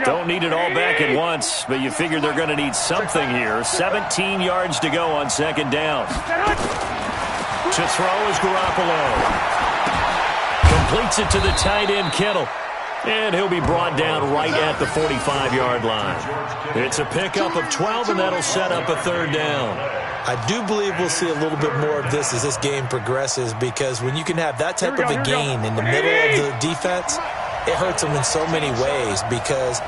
Don't need it all back at once, but you figure they're going to need something here. 17 yards to go on second down. To throw is Garoppolo. Completes it to the tight end, Kittle. And he'll be brought down right at the 45-yard line. It's a pickup of 12, and that'll set up a third down. I do believe we'll see a little bit more of this as this game progresses, because when you can have that type of a gain in the middle of the defense, it hurts them in so many ways, because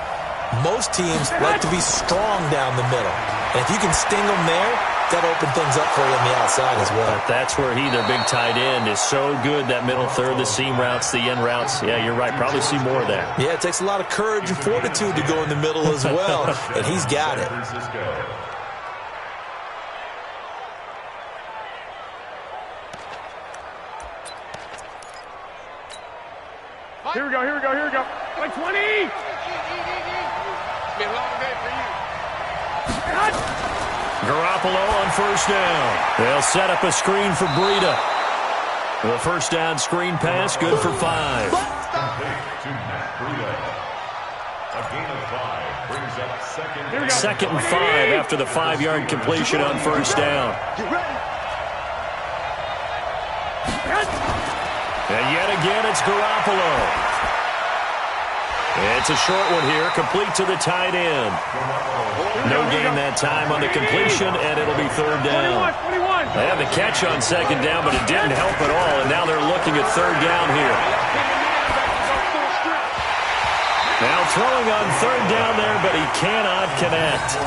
most teams like to be strong down the middle. And if you can sting them there, that open things up for you on the outside as well. But that's where their big tight end, is so good, that middle third, the seam routes, the in routes. Yeah, you're right. Probably see more of that. Yeah, it takes a lot of courage and fortitude to go in the middle as well, and he's got it. Here we go. Like 20! It's been a long day for you. Garoppolo on first down. They'll set up a screen for Breida. The first down screen pass, good for 5. Second and 5 after the 5-yard completion on first down. And yet again, it's Garoppolo. It's a short one here, complete to the tight end. No gain that time on the completion, and it'll be third down. They had the catch on second down, but it didn't help at all, and now they're looking at third down here. Now throwing on third down there, but he cannot connect.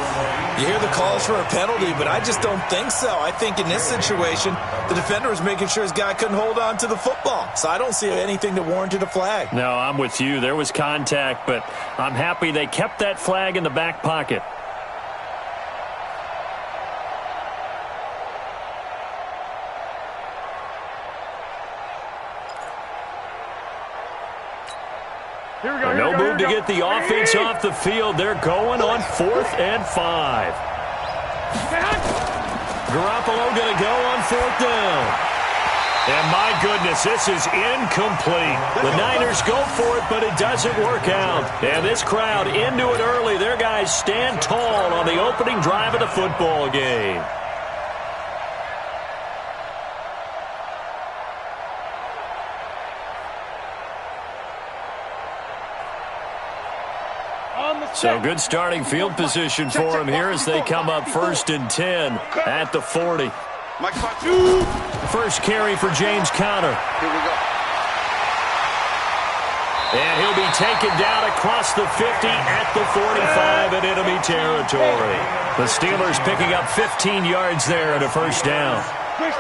You hear the calls for a penalty, but I just don't think so. I think in this situation, the defender was making sure his guy couldn't hold on to the football. So I don't see anything that warranted a flag. No, I'm with you. There was contact, but I'm happy they kept that flag in the back pocket. No move to get the offense off the field. They're going on 4th and 5. Garoppolo going to go on 4th down. And my goodness, this is incomplete. The Niners go for it, but it doesn't work out. And this crowd into it early. Their guys stand tall on the opening drive of the football game. So good starting field position for them here as they come up 1st and 10 at the 40. First carry for James Conner. Here we go. And he'll be taken down across the 50 at the 45 in enemy territory. The Steelers picking up 15 yards there at a first down.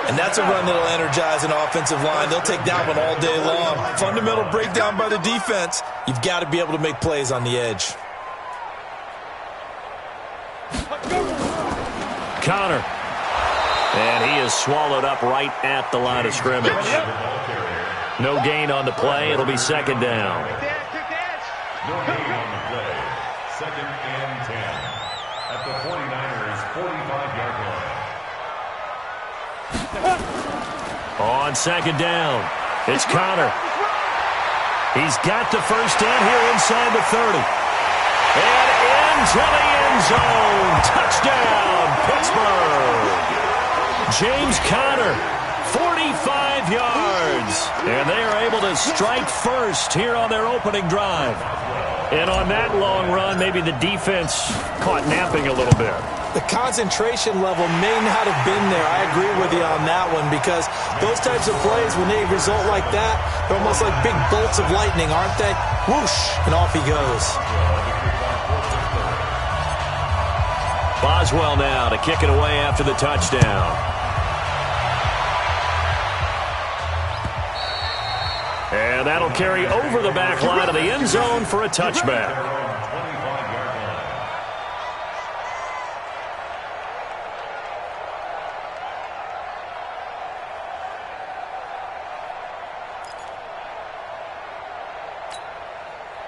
And that's a run that'll energize an offensive line. They'll take that one all day long. Fundamental breakdown by the defense. You've got to be able to make plays on the edge. Conner. And he is swallowed up right at the line of scrimmage. No gain on the play. It'll be second down. No gain on the play. 2nd and 10 at the 49ers' 45-yard line. On second down, it's Conner. He's got the first down here inside the 30. And into the end zone. Touchdown, Pittsburgh. James Conner, 45 yards. And they are able to strike first here on their opening drive. And on that long run, maybe the defense caught napping a little bit. The concentration level may not have been there. I agree with you on that one, because those types of plays, when they result like that, they're almost like big bolts of lightning, aren't they? Whoosh, and off he goes. Boswell now to kick it away after the touchdown. And that'll carry over the back line of the end zone for a touchback.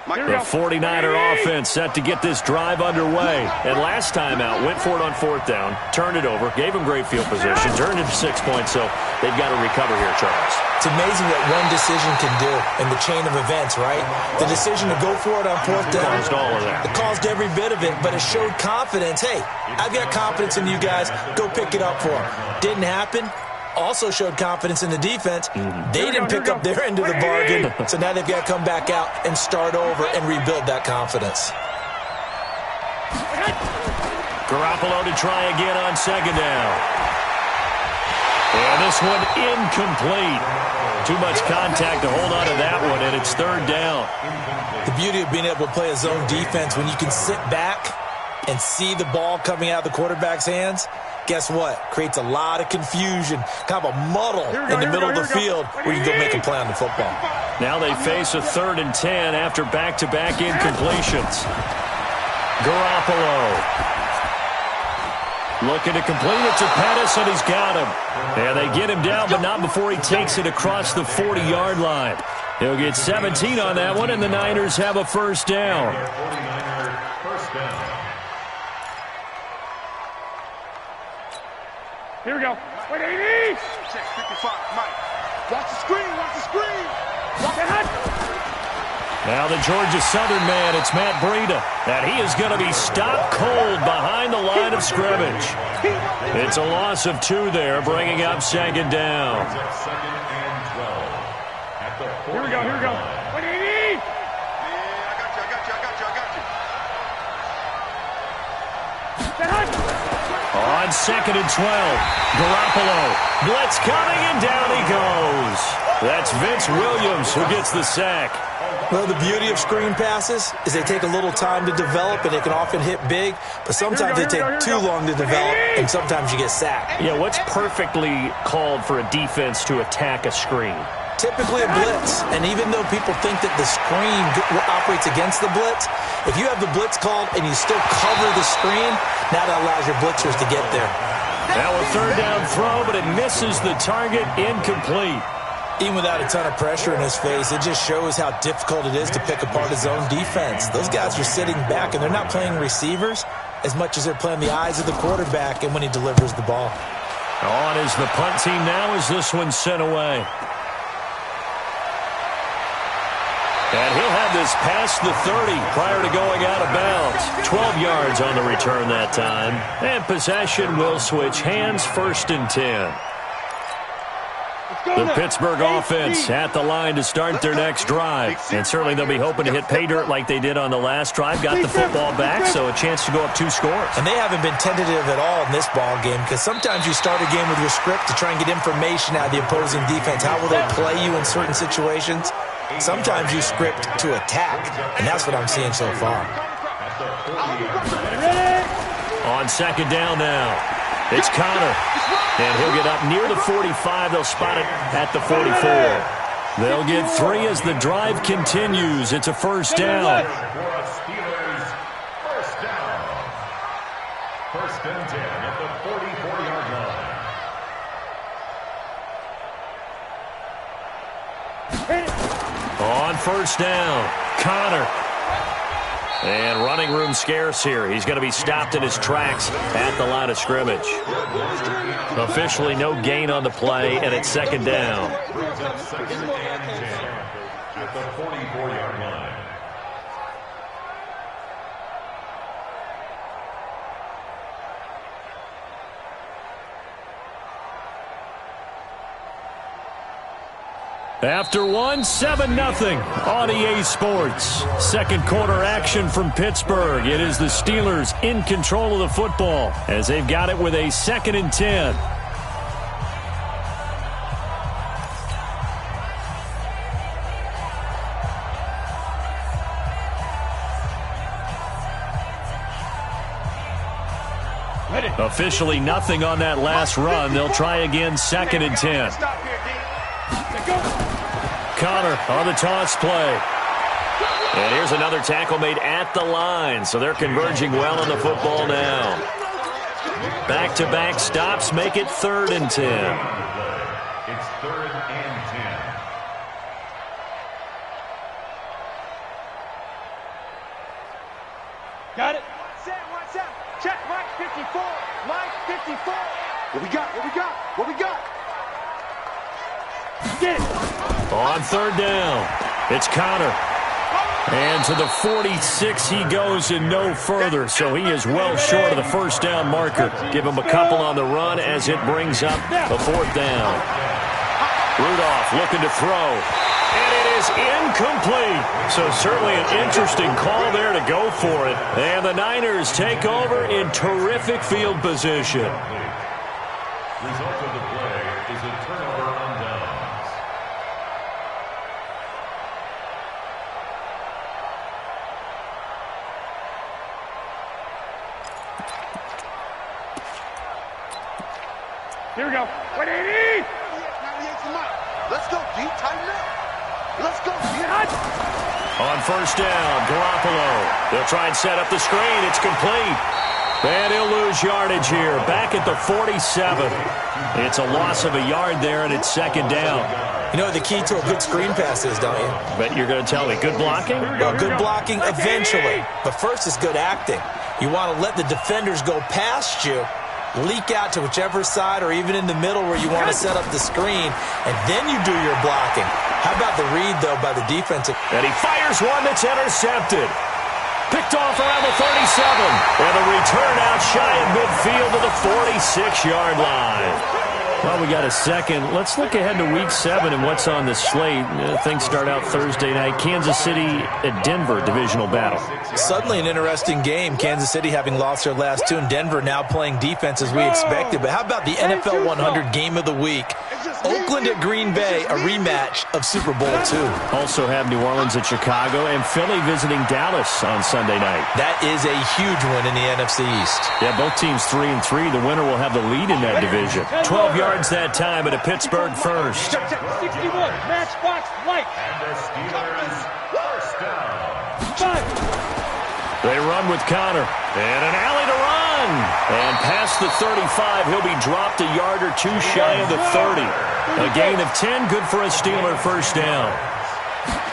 The 49er offense set to get this drive underway. And last time out, went for it on 4th down, turned it over, gave them great field position, turned it to 6 points, so they've got to recover here, Charles. It's amazing what one decision can do in the chain of events, right? The decision to go for it on 4th down. Caused all of that. It caused every bit of it, but it showed confidence. Hey, I've got confidence in you guys. Go pick it up for them. Didn't happen. Also showed confidence in the defense. They didn't pick up their end of the bargain, so now they've got to come back out and start over and rebuild that confidence. Garoppolo to try again on 2nd down. And this one incomplete. Too much contact to hold on to that one, and it's 3rd down. The beauty of being able to play a zone defense when you can sit back and see the ball coming out of the quarterback's hands, guess what? Creates a lot of confusion, kind of a muddle in the middle of the field where you go make a play on the football. Now they face a 3rd and 10 after back-to-back incompletions. Garoppolo looking to complete it to Pettis, and he's got him. And they get him down, but not before he takes it across the 40-yard line. He'll get 17 on that one, and the Niners have a 1st down. Here we go. Wait, 80. Check 55. Mike. Watch the screen. Watch the screen. Watch the hut. Now the Georgia Southern man, it's Matt Breida. And he is going to be stopped cold behind the line of scrimmage. It's a loss of 2 there, bringing up 2nd down. Here we go. Here we go. Wait, 80. Yeah, I got you. On 2nd and 12, Garoppolo, blitz coming, and down he goes. That's Vince Williams who gets the sack. Well, the beauty of screen passes is they take a little time to develop, and they can often hit big, but sometimes they take too long to develop, and sometimes you get sacked. Yeah, what's perfectly called for a defense to attack a screen? Typically a blitz, and even though people think that the screen operates against the blitz, if you have the blitz called and you still cover the screen, now that allows your blitzers to get there. Now a 3rd down throw, but it misses the target, incomplete. Even without a ton of pressure in his face, it just shows how difficult it is to pick apart his own defense. Those guys are sitting back, and they're not playing receivers as much as they're playing the eyes of the quarterback and when he delivers the ball. On is the punt team now as this one's sent away. And he'll have this past the 30 prior to going out of bounds. 12 yards on the return that time. And possession will switch hands, 1st and 10. The Pittsburgh offense at the line to start their next drive. And certainly they'll be hoping to hit pay dirt like they did on the last drive. Got the football back, so a chance to go up 2 scores. And they haven't been tentative at all in this ball game, because sometimes you start a game with your script to try and get information out of the opposing defense. How will they play you in certain situations? Sometimes you script to attack, and that's what I'm seeing so far. On 2nd down now, it's Connor. And he'll get up near the 45. They'll spot it at the 44. They'll get 3 as the drive continues. It's a 1st down. First and 10 at the 44-yard line. On 1st down, Connor. And running room scarce here. He's going to be stopped in his tracks at the line of scrimmage. Officially no gain on the play, and it's 2nd down. Second and 10 at the 44-yard line. After one, 7-0 on EA Sports. Second quarter action from Pittsburgh. It is the Steelers in control of the football as they've got it with a 2nd and 10. Officially nothing on that last run. They'll try again, 2nd and 10. Connor on the toss play. And here's another tackle made at the line. So they're converging well on the football now. Back-to-back stops make it 3rd and 10. It's 3rd and 10. Got it. One set. Check, Mike 54. Mike 54. What we got? What we got? What we got? Get it. On third down, it's Connor. And to the 46 he goes and no further, so he is well short of the first down marker. Give him a couple on the run as it brings up the fourth down. Rudolph looking to throw. And it is incomplete. So certainly an interesting call there to go for it. And the Niners take over in terrific field position. Result of the play is a turnover on downs. Here we go. 180. Let's go, D. Tighten up. Let's go, D. On first down, Garoppolo. They'll try and set up the screen. It's complete. And he'll lose yardage here. Back at the 47. It's a loss of a yard there, and it's second down. You know what the key to a good screen pass is, don't you? But you're going to tell me, good blocking? Well, good blocking eventually. But first is good acting. You want to let the defenders go past you, leak out to whichever side or even in the middle where you want to set up the screen, and then you do your blocking. How about the read, though, by the defensive? And he fires one that's intercepted. Picked off around the 37. And a return out shy of midfield to the 46-yard line. Well, we got a second. Let's look ahead to Week 7 and what's on the slate. Things start out Thursday night. Kansas City at Denver, divisional battle. Suddenly an interesting game. Kansas City having lost their last two, and Denver now playing defense as we expected. But how about the NFL 100 game of the week? Oakland at Green Bay, a rematch of Super Bowl II. Also have New Orleans at Chicago and Philly visiting Dallas on Sunday night. That is a huge win in the NFC East. Yeah, both teams 3-3. The winner will have the lead in that division. 12 yards that time at a Pittsburgh first. 61, matchbox light. And the Steelers first down. 5. They run with Connor. And an alley to run. And past the 35, he'll be dropped a yard or two shy of the 30. A gain of 10, good for a Steeler first down.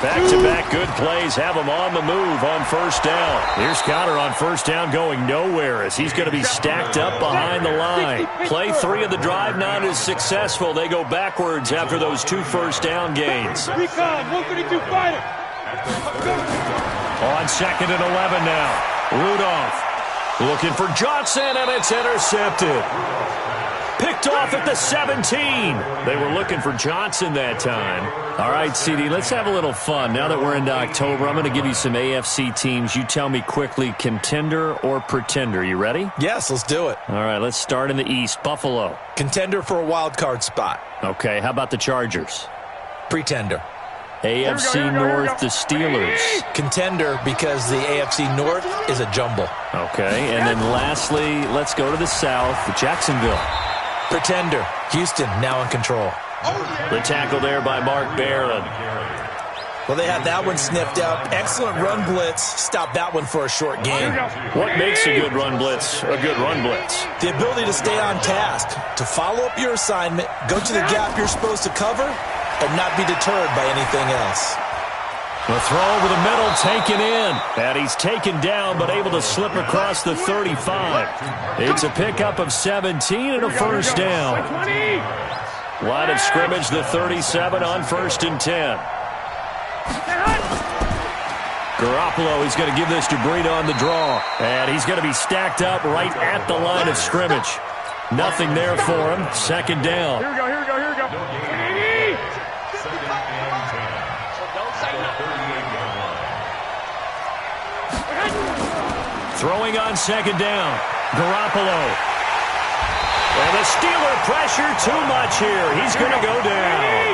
Back-to-back good plays have him on the move on first down. Here's Connor on first down going nowhere as he's going to be stacked up behind the line. Play 3 of the drive not as successful. They go backwards after those 2 first down gains. Recon, 132 fighter. On second and 11 now. Rudolph looking for Johnson, and it's intercepted. Picked off at the 17. They were looking for Johnson that time. All right, CD, let's have a little fun. Now that we're into October, I'm going to give you some AFC teams. You tell me quickly, contender or pretender. You ready? Yes, let's do it. All right, let's start in the East. Buffalo. Contender for a wild card spot. Okay, how about the Chargers? Pretender. AFC North, the Steelers. Contender because the AFC North is a jumble. Okay, and then lastly, let's go to the South, Jacksonville. Pretender. Houston now in control. The tackle there by Mark Barron. Well, they had that one sniffed out. Excellent run blitz. Stop that one for a short game. What makes a good run blitz a good run blitz? The ability to stay on task, to follow up your assignment, go to the gap you're supposed to cover, and not be deterred by anything else. The throw over the middle taken in. And he's taken down but able to slip across the 35. It's a pickup of 17 and a first down. Line of scrimmage, the 37 on 1st and 10. Garoppolo, he's going to give this to Breida on the draw. And he's going to be stacked up right at the line of scrimmage. Nothing there for him. Second down. Here we go, here we go, here we go. 180. Second and 10. Throwing on second down. Garoppolo. And the Steeler pressure too much here. He's going to go down.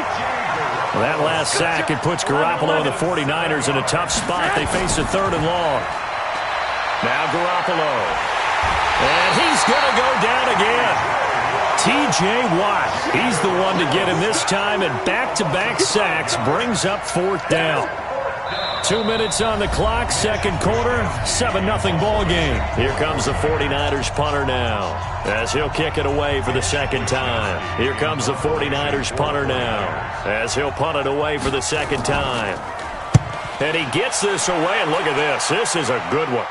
Well, that last sack, it puts Garoppolo and the 49ers in a tough spot. They face a 3rd and long. Now Garoppolo. And he's going to go down again. T.J. Watt. He's the one to get him this time, and back-to-back sacks brings up 4th down. 2 minutes on the clock, second quarter, 7-0 ball game. Here comes the 49ers punter now, as he'll kick it away for the second time. Here comes the 49ers punter now, as he'll punt it away for the second time. And he gets this away, and look at this. This is a good one.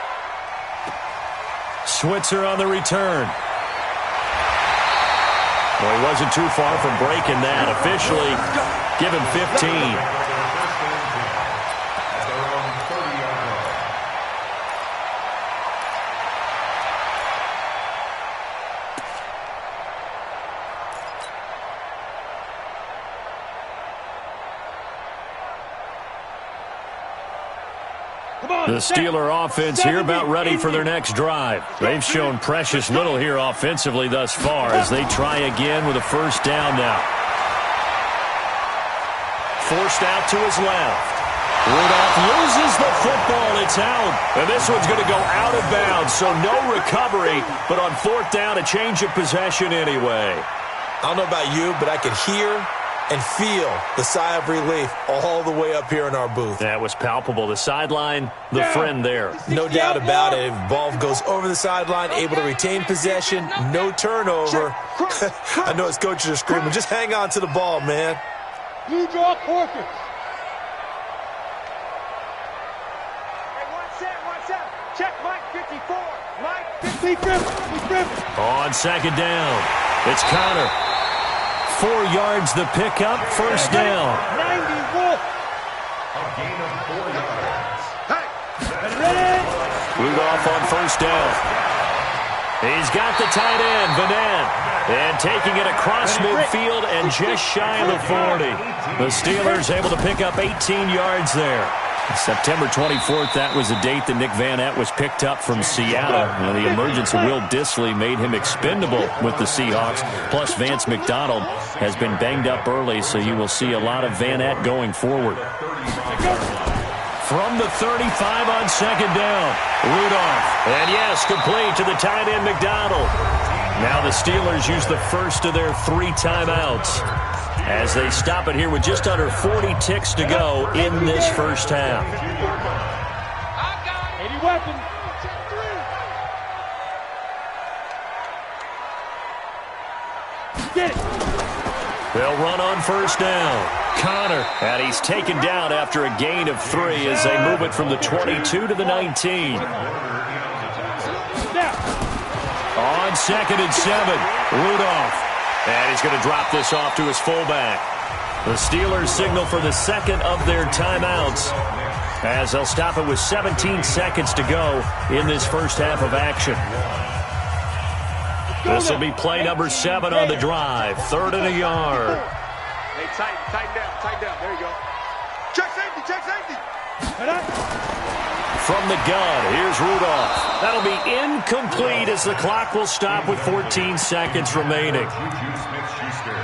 Switzer on the return. Well, he wasn't too far from breaking that. Officially, give him 15. The Steeler offense here about ready for their next drive. They've shown precious little here offensively thus far as they try again with a first down now. Forced out to his left. Rudolph loses the football. It's out. And this one's going to go out of bounds, so no recovery. But on fourth down, a change of possession anyway. I don't know about you, but I could hear and feel the sigh of relief all the way up here in our booth. That was palpable. The sideline, the friend there. No doubt about it. Ball goes over the sideline, able to retain possession, no turnover. I know his coaches are screaming, just hang on to the ball, man. Blue draw Corkins. Check Mike 54. Mike 54. On second down, it's Connor. 4 yards the pickup, first down. 90 Wolf. A gain of 4 yards. Hey. Rudolph on first down. He's got the tight end, Vanette. And taking it across midfield and just shy of the 40. The Steelers able to pick up 18 yards there. September 24th, that was the date that Nick Vanette was picked up from Seattle. Now, the emergence of Will Dissly made him expendable with the Seahawks. Plus, Vance McDonald has been banged up early, so you will see a lot of Vanette going forward. From the 35 on second down, Rudolph. And yes, complete to the tight end, McDonald. Now the Steelers use the first of their 3 timeouts as they stop it here with just under 40 ticks to go in this first half. 80 weapons. Get it. They'll run on first down. Connor, and he's taken down after a gain of 3 as they move it from the 22 to the 19. On second and 7, Rudolph. And he's going to drop this off to his fullback. The Steelers signal for the second of their timeouts as they'll stop it with 17 seconds to go in this first half of action. This will be play number 7 on the drive. 3rd and a yard. Hey, tighten down. There you go. Check safety. From the gun, here's Rudolph. That'll be incomplete as the clock will stop with 14 seconds remaining. Juju Smith-Schuster.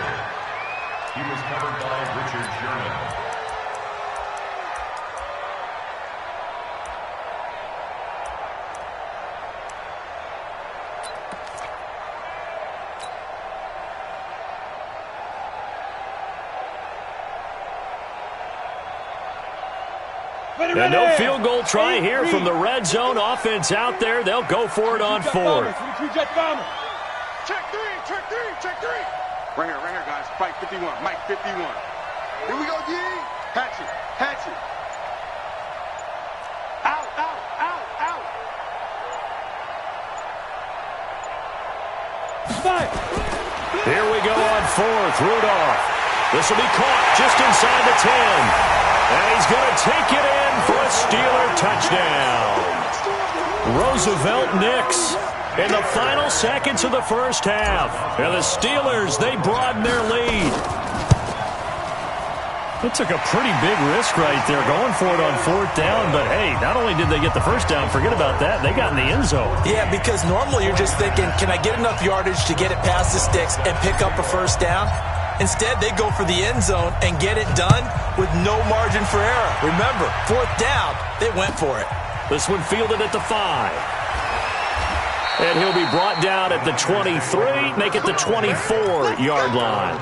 He was covered by Richard Sherman. And no field goal try here from the red zone. Offense out there. They'll go for it on 4th. Check three. Right here, guys. Mike 51. Here we go, D. Hatchet. Out. Here we go on 4th. Rudolph. This will be caught just inside the 10. And he's going to take it in for a Steeler touchdown. Roosevelt Nix in the final seconds of the first half. And the Steelers, they broaden their lead. It took a pretty big risk right there going for it on 4th down. But, hey, not only did they get the first down, forget about that, they got in the end zone. Yeah, because normally you're just thinking, can I get enough yardage to get it past the sticks and pick up a first down? Instead, they go for the end zone and get it done with no margin for error. Remember, 4th down, they went for it. This one fielded at the 5. And he'll be brought down at the 23, make it the 24-yard line.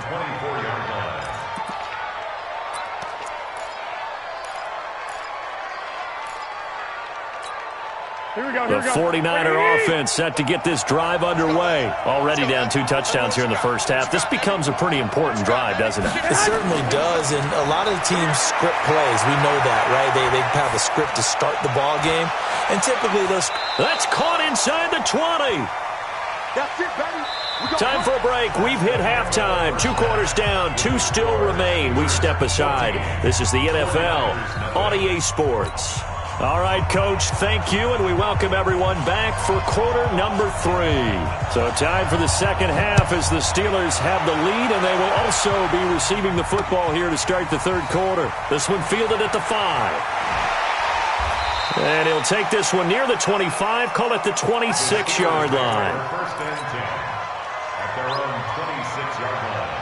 The 49er offense set to get this drive underway. Already down 2 touchdowns here in the first half. This becomes a pretty important drive, doesn't it? It certainly does, and a lot of the teams script plays. We know that, right? They have a script to start the ball game, and typically those... That's caught inside the 20. That's it, baby. Time for a break. We've hit halftime. 2 quarters down. 2 still remain. We step aside. This is the NFL on EA Sports. All right, Coach, thank you, and we welcome everyone back for quarter number 3. So time for the second half as the Steelers have the lead, and they will also be receiving the football here to start the third quarter. This one fielded at the 5. And he'll take this one near the 25, call it the 26-yard line. First and 10 at their own 26-yard line.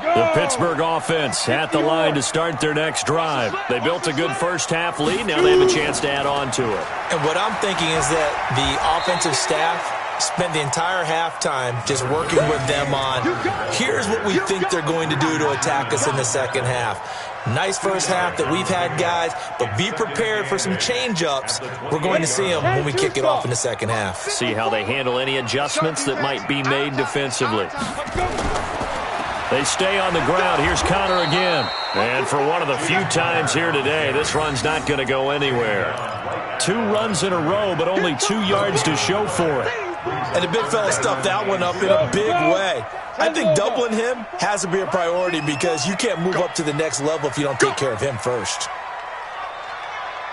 The Pittsburgh offense at the line to start their next drive. They built a good first half lead. Now they have a chance to add on to it. And what I'm thinking is that the offensive staff spent the entire halftime just working with them on, here's what we think they're going to do to attack us in the second half. Nice first half that we've had, guys, but be prepared for some change-ups. We're going to see them when we kick it off in the second half. See how they handle any adjustments that might be made defensively. They stay on the ground. Here's Connor again. And for one of the few times here today, this run's not going to go anywhere. 2 runs in a row, but only 2 yards to show for it. And the big fella stuffed that one up in a big way. I think doubling him has to be a priority because you can't move up to the next level if you don't take care of him first.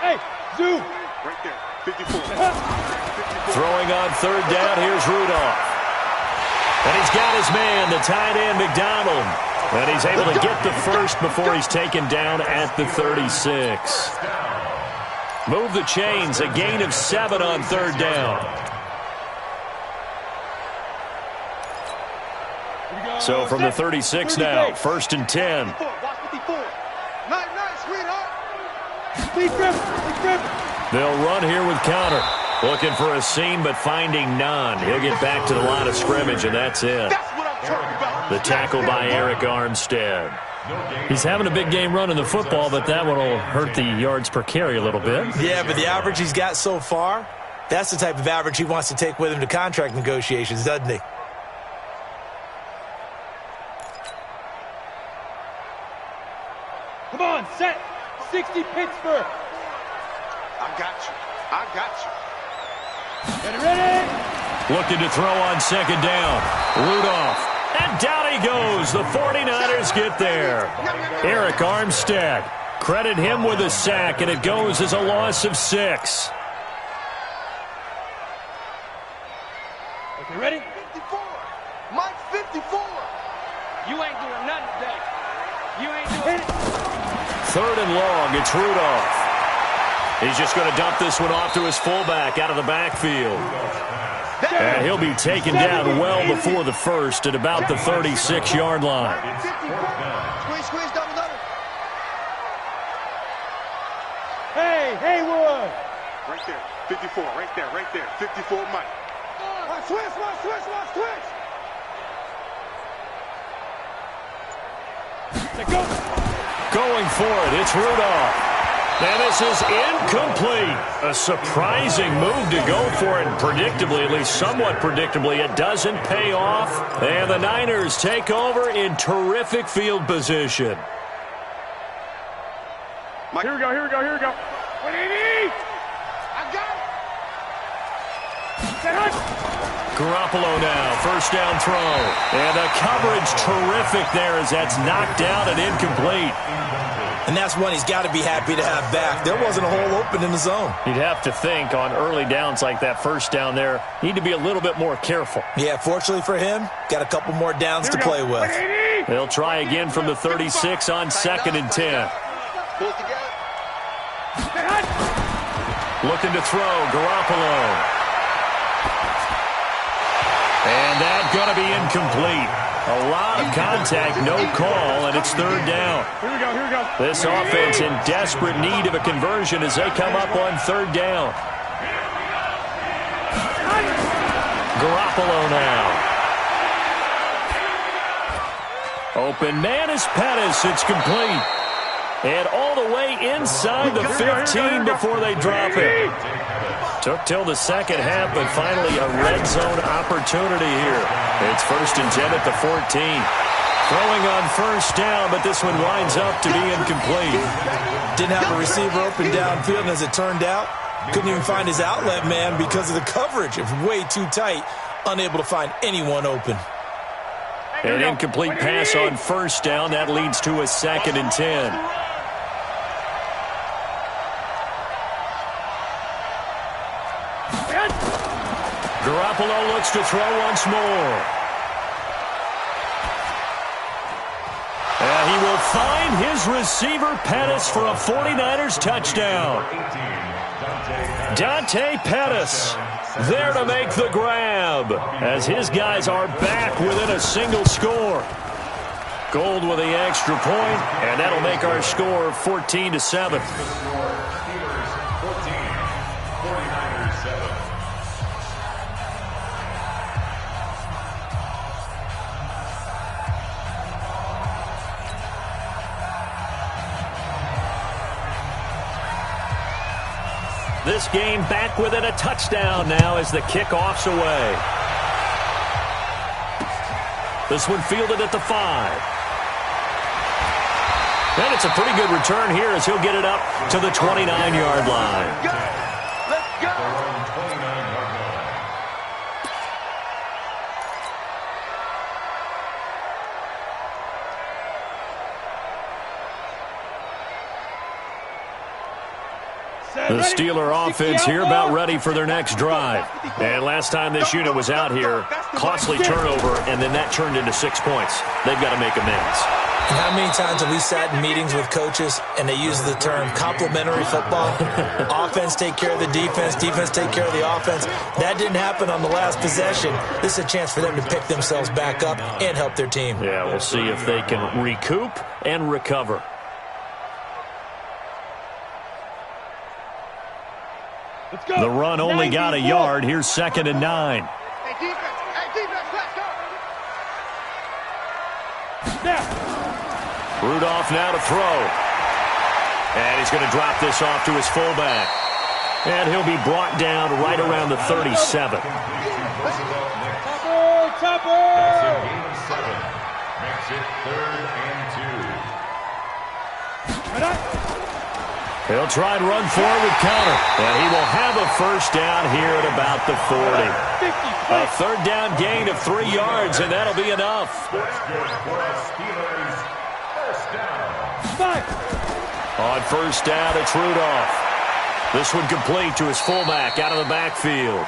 Hey, Zoo. Right there, 54. Throwing on third down, here's Rudolph. And he's got his man, the tight end, McDonald. And he's able to get the first before he's taken down at the 36. Move the chains, a gain of 7 on third down. So from the 36 now, 1st and 10. They'll run here with Connor. Looking for a seam, but finding none. He'll get back to the line of scrimmage, and that's it. The tackle by Eric Armstead. He's having a big game running the football, but that one will hurt the yards per carry a little bit. Yeah, but the average he's got so far, that's the type of average he wants to take with him to contract negotiations, doesn't he? Come on, set. 60 Pittsburgh. I got you. I got you. Ready? Looking to throw on second down. Rudolph. And down he goes. The 49ers get there. Eric Armstead. Credit him with a sack, and it goes as a loss of 6. Okay, ready? 54. Mike, 54. You ain't doing nothing today. You ain't doing it. 3rd and long. It's Rudolph. He's just going to dump this one off to his fullback out of the backfield. And he'll be taken down well before the first at about the 36-yard line. Squeeze down another. Hey, Haywood. Right there, 54, right there, 54 Mike. Switch. Let's go. Going for it, it's Rudolph. And this is incomplete. A surprising move to go for it. Predictably, at least somewhat predictably, it doesn't pay off. And the Niners take over in terrific field position. Here we go. 180. I got it. Set up. Garoppolo now, first down throw. And the coverage terrific there as that's knocked down and incomplete. And that's one he's got to be happy to have back. There wasn't a hole open in the zone. You'd have to think on early downs like that first down there, need to be a little bit more careful. Yeah, fortunately for him, got a couple more downs to play with. They'll try again from the 36 on 2nd and 10. Pull it together. Looking to throw, Garoppolo. And that's going to be incomplete. A lot of contact, no call, and it's 3rd down. Here we go. This offense in desperate need of a conversion as they come up on 3rd down. Garoppolo now. Open man is Pettis. It's complete. And all the way inside the 15 before they drop it. Took till the second half, but finally a red zone opportunity here. It's 1st and 10 at the 14. Throwing on first down, but this one winds up to be incomplete. Didn't have a receiver open downfield, and as it turned out, couldn't even find his outlet man because of the coverage. It was way too tight, unable to find anyone open. An incomplete pass on first down. That leads to a 2nd and 10. Garoppolo looks to throw once more. And he will find his receiver, Pettis, for a 49ers touchdown. Dante Pettis there to make the grab as his guys are back within a single score. Gold with the extra point, and that'll make our score 14-7. This game back within a touchdown now as the kickoff's away. This one fielded at the 5. And it's a pretty good return here as he'll get it up to the 29-yard line. Let's go! The Steeler offense here about ready for their next drive. And last time this unit was out here, costly turnover, and then that turned into 6 points. They've got to make amends. And how many times have we sat in meetings with coaches and they use the term complementary football? Offense take care of the defense, defense take care of the offense. That didn't happen on the last possession. This is a chance for them to pick themselves back up and help their team. Yeah, we'll see if they can recoup and recover. The run only got a yard. Here's 2nd and 9. Hey, defense, let's go! Rudolph now to throw. And he's going to drop this off to his fullback. And he'll be brought down right around the 37. Topper! Makes it 3rd and 2. He'll try and run forward with counter. And he will have a first down here at about the 40. A 3rd down gain of 3 yards, and that'll be enough. On first down, it's Rudolph. This one complete to his fullback out of the backfield.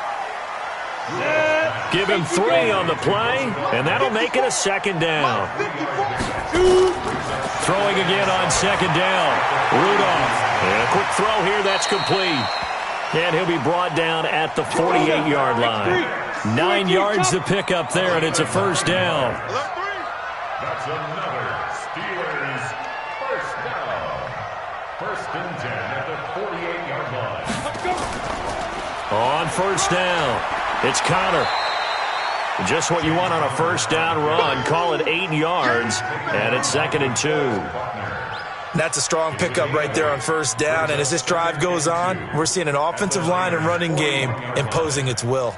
Give him 3 on the play, and that'll make it a 2nd down. Throwing again on 2nd down. Rudolph. And a quick throw here, that's complete. And he'll be brought down at the 48-yard line. 9 yards to pick up there, and it's a first down. That's another Steelers first down. 1st and 10 at the 48-yard line. On first down, it's Connor. Just what you want on a first down run. Call it 8 yards, and it's 2nd and 2. That's a strong pickup right there on first down, and as this drive goes on, we're seeing an offensive line and running game imposing its will.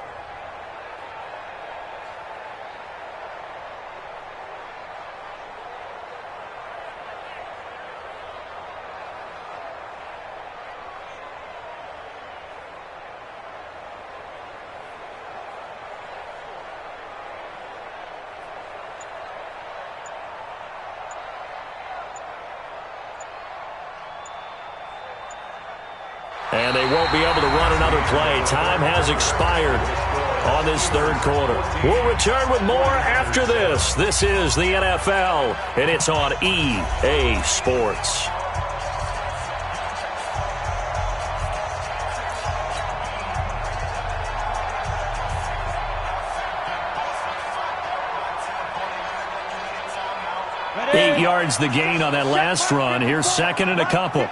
And they won't be able to run another play. Time has expired on this 3rd quarter. We'll return with more after this. This is the NFL, and it's on EA Sports. Ready? 8 yards the gain on that last run. Here's 2nd and a couple.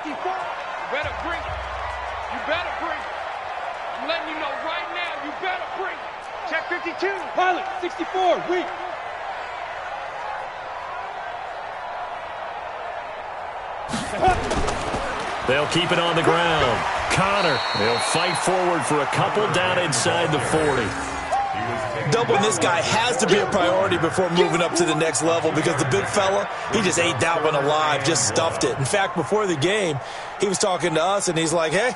Check 52. Pilot, 64, weak. They'll keep it on the ground. Connor, they'll fight forward for a couple down inside the 40. Doubling this guy has to be a priority before moving up to the next level because the big fella, he just ate that one alive, just stuffed it. In fact, before the game, he was talking to us, and he's like, hey,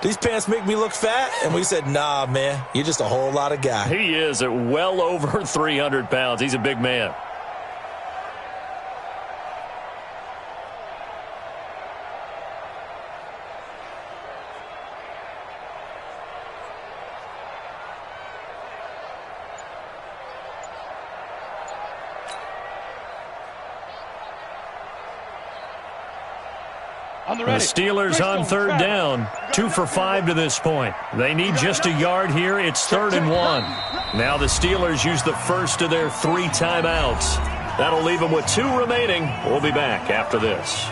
these pants make me look fat? And we said, nah, man, you're just a whole lot of guy. He is at well over 300 pounds. He's a big man. The Steelers on third down, 2 for 5 to this point. They need just a yard here. It's 3rd and 1. Now the Steelers use the first of their 3 timeouts. That'll leave them with 2 remaining. We'll be back after this.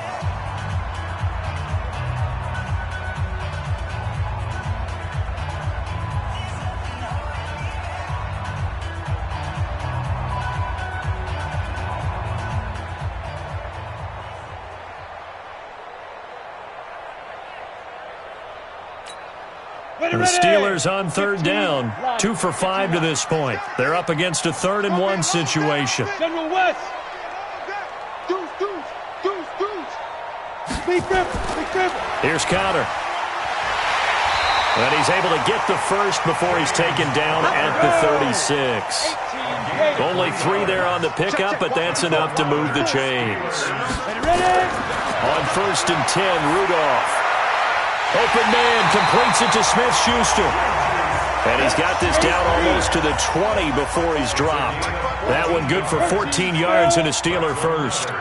The Steelers on third down, 2 for 5 to this point. They're up against a 3rd and 1 situation. General West. Here's Connor. And he's able to get the first before he's taken down at the 36. Only 3 there on the pickup, but that's enough to move the chains. On 1st and 10, Rudolph. Open man, completes it to Smith-Schuster. And he's got this down almost to the 20 before he's dropped. That one good for 14 yards and a Steeler first.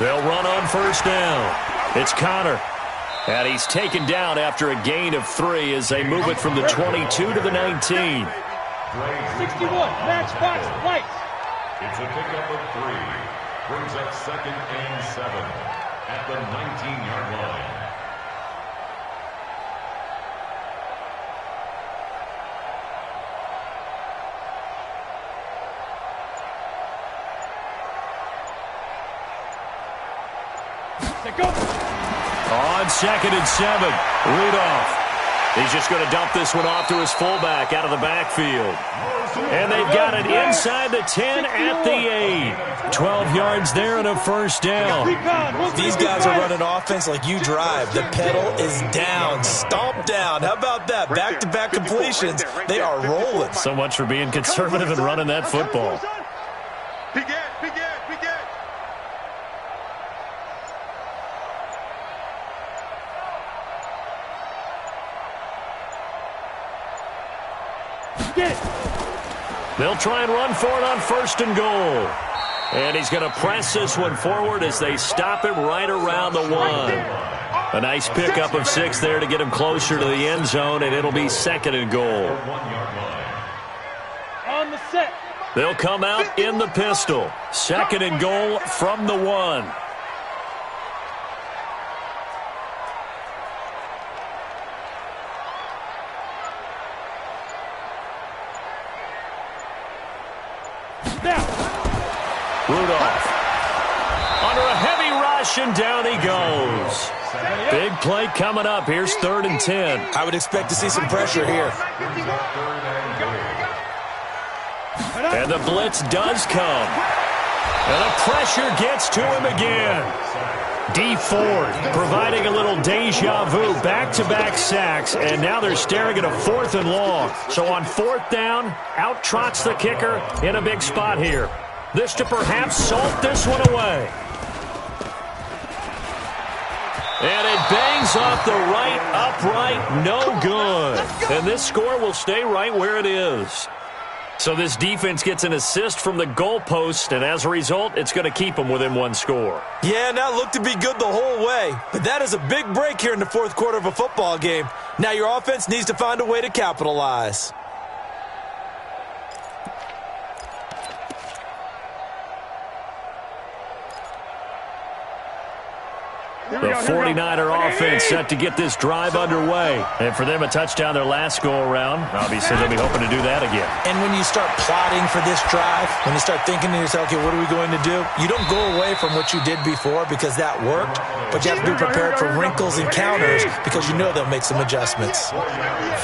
They'll run on 1st down. It's Connor. And he's taken down after a gain of 3 as they move it from the 22 to the 19. 61, matchbox lights. It's a pickup of 3. Brings up 2nd and 7 at the 19-yard line. On 2nd and 7, Rudolph. He's just going to dump this one off to his fullback out of the backfield. And they've got it inside the 10 at the 8. 12 yards there and a first down. These guys are running offense like you drive. The pedal is down, stomp down. How about that? Back-to-back completions. They are rolling. So much for being conservative and running that football. Begin. They'll try and run for it on 1st and goal. And he's going to press this one forward as they stop him right around the 1. A nice pickup of 6 there to get him closer to the end zone, and it'll be 2nd and goal. On the set. They'll come out in the pistol. 2nd and goal from the 1. Rudolph. Under a heavy rush, and down he goes. Big play coming up. Here's 3rd and 10. I would expect to see some pressure here. And the blitz does come. And the pressure gets to him again. Dee Ford providing a little deja vu, back-to-back sacks, and now they're staring at a 4th and long. So on 4th down, out trots the kicker in a big spot here. This to perhaps salt this one away. And it bangs off the right upright, no good. And this score will stay right where it is. So this defense gets an assist from the goalpost, and as a result, it's going to keep them within 1 score. Yeah, and that looked to be good the whole way. But that is a big break here in the 4th quarter of a football game. Now your offense needs to find a way to capitalize. The 49er offense set to get this drive underway. And for them, a touchdown their last go-around. Obviously, they'll be hoping to do that again. And when you start plotting for this drive, when you start thinking to yourself, okay, what are we going to do? You don't go away from what you did before because that worked, but you have to be prepared for wrinkles and counters because you know they'll make some adjustments.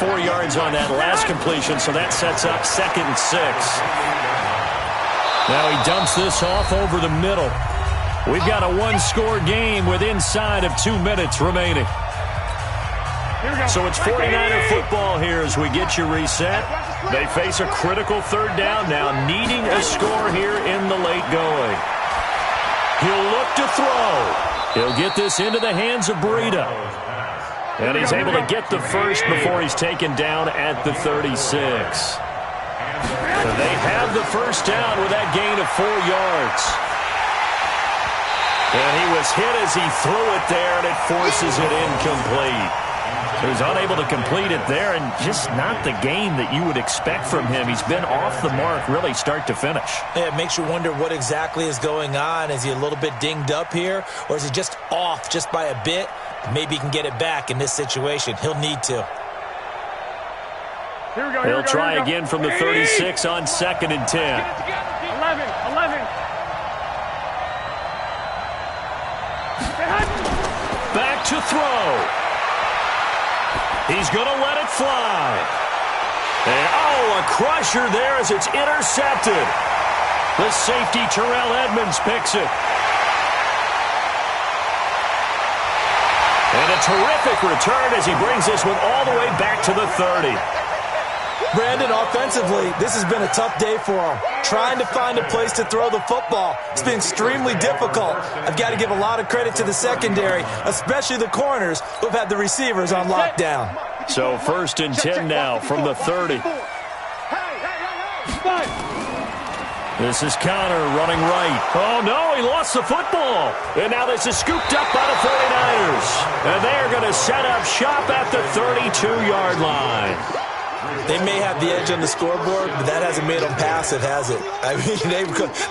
4 yards on that last completion, so that sets up 2nd and 6. Now he dumps this off over the middle. We've got a one-score game with inside of 2 minutes remaining. So it's 49er football here as we get you reset. They face a critical 3rd down now, needing a score here in the late going. He'll look to throw. He'll get this into the hands of Breida. And he's able to get the first before he's taken down at the 36. So they have the first down with that gain of 4 yards. And he was hit as he threw it there, and it forces it incomplete. So he's unable to complete it there, and just not the game that you would expect from him. He's been off the mark really start to finish. Yeah, it makes you wonder what exactly is going on. Is he a little bit dinged up here, or is he just off just by a bit? Maybe he can get it back in this situation. He'll need to. He'll try again from the 36 on 2nd and 10. 11. Back to throw. He's going to let it fly. And, a crusher there as it's intercepted. The safety, Terrell Edmonds, picks it. And a terrific return as he brings this one all the way back to the 30. Brandon, offensively, this has been a tough day for him. Trying to find a place to throw the football. It's been extremely difficult. I've got to give a lot of credit to the secondary, especially the corners who've had the receivers on lockdown. So 1st and 10 now from the 30. This is Connor running right. Oh, no, he lost the football. And now this is scooped up by the 49ers. And they're going to set up shop at the 32-yard line. They may have the edge on the scoreboard, but that hasn't made them passive, has it? I mean,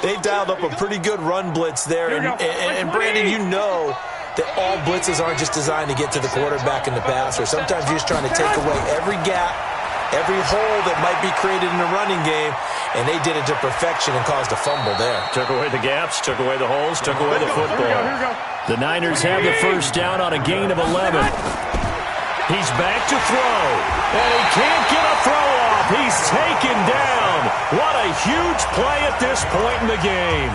they've dialed up a pretty good run blitz there. And Brandon, you know that all blitzes aren't just designed to get to the quarterback in the passer. Sometimes you're just trying to take away every gap, every hole that might be created in the running game, and they did it to perfection and caused a fumble there. Took away the gaps, took away the holes, took away the football. The Niners have the first down on a gain of 11. He's back to throw, and he can't get a throw off. He's taken down. What a huge play at this point in the game.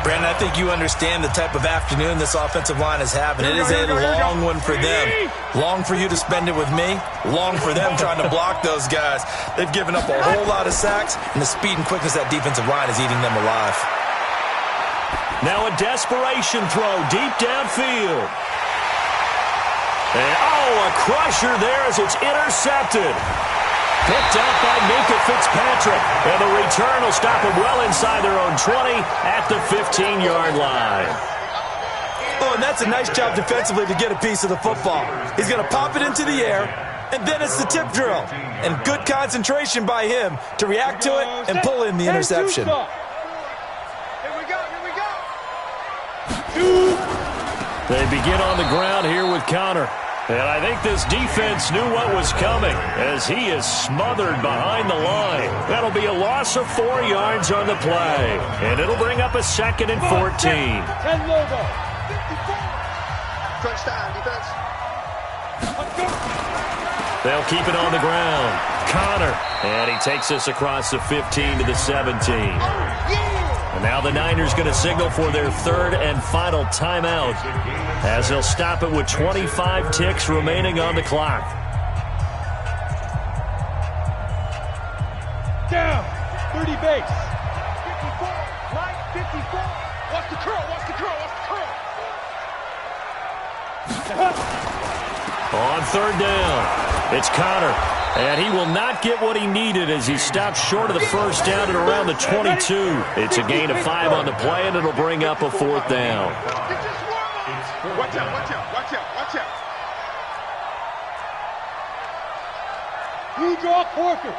Brandon, I think you understand the type of afternoon this offensive line is having. It is a long one for them. Long for you to spend it with me. Long for them trying to block those guys. They've given up a whole lot of sacks, and the speed and quickness of that defensive line is eating them alive. Now a desperation throw deep downfield. And, a crusher there as it's intercepted. Picked out by Minkah Fitzpatrick. And the return will stop them well inside their own 20 at the 15-yard line. Oh, and that's a nice job defensively to get a piece of the football. He's going to pop it into the air, and then it's the tip drill. And good concentration by him to react to it and pull in the interception. Here we go. They begin on the ground here with Connor. And I think this defense knew what was coming as he is smothered behind the line. That'll be a loss of 4 yards on the play. And it'll bring up a 2nd and 14. 10 logo. Touchdown, defense. They'll keep it on the ground. Connor. And he takes us across the 15 to the 17. And now the Niners going to signal for their 3rd and final timeout as they'll stop it with 25 ticks remaining on the clock. Down. 30 base. 54. Right. 54. Watch the curl. On 3rd down, it's Connor. And he will not get what he needed as he stopped short of the first down at around the 22. It's a gain of 5 on the play, and it'll bring up a 4th down. Watch out. You draw quarters.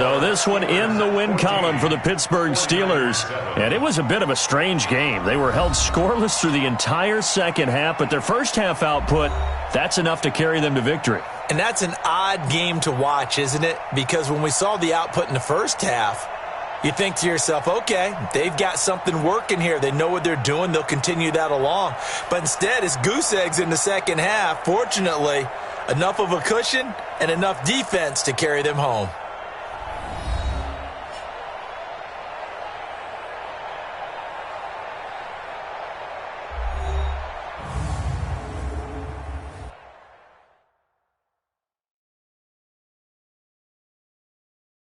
So this one in the win column for the Pittsburgh Steelers. And it was a bit of a strange game. They were held scoreless through the entire second half, but their first half output, that's enough to carry them to victory. And that's an odd game to watch, isn't it? Because when we saw the output in the first half, you think to yourself, okay, they've got something working here. They know what they're doing. They'll continue that along. But instead, it's goose eggs in the second half. Fortunately, enough of a cushion and enough defense to carry them home.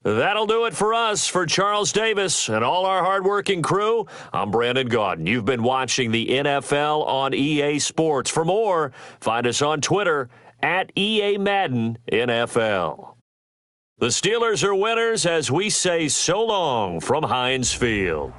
That'll do it for us. For Charles Davis and all our hardworking crew, I'm Brandon Gaudin. You've been watching the NFL on EA Sports. For more, find us on Twitter at EA Madden NFL. The Steelers are winners as we say so long from Heinz Field.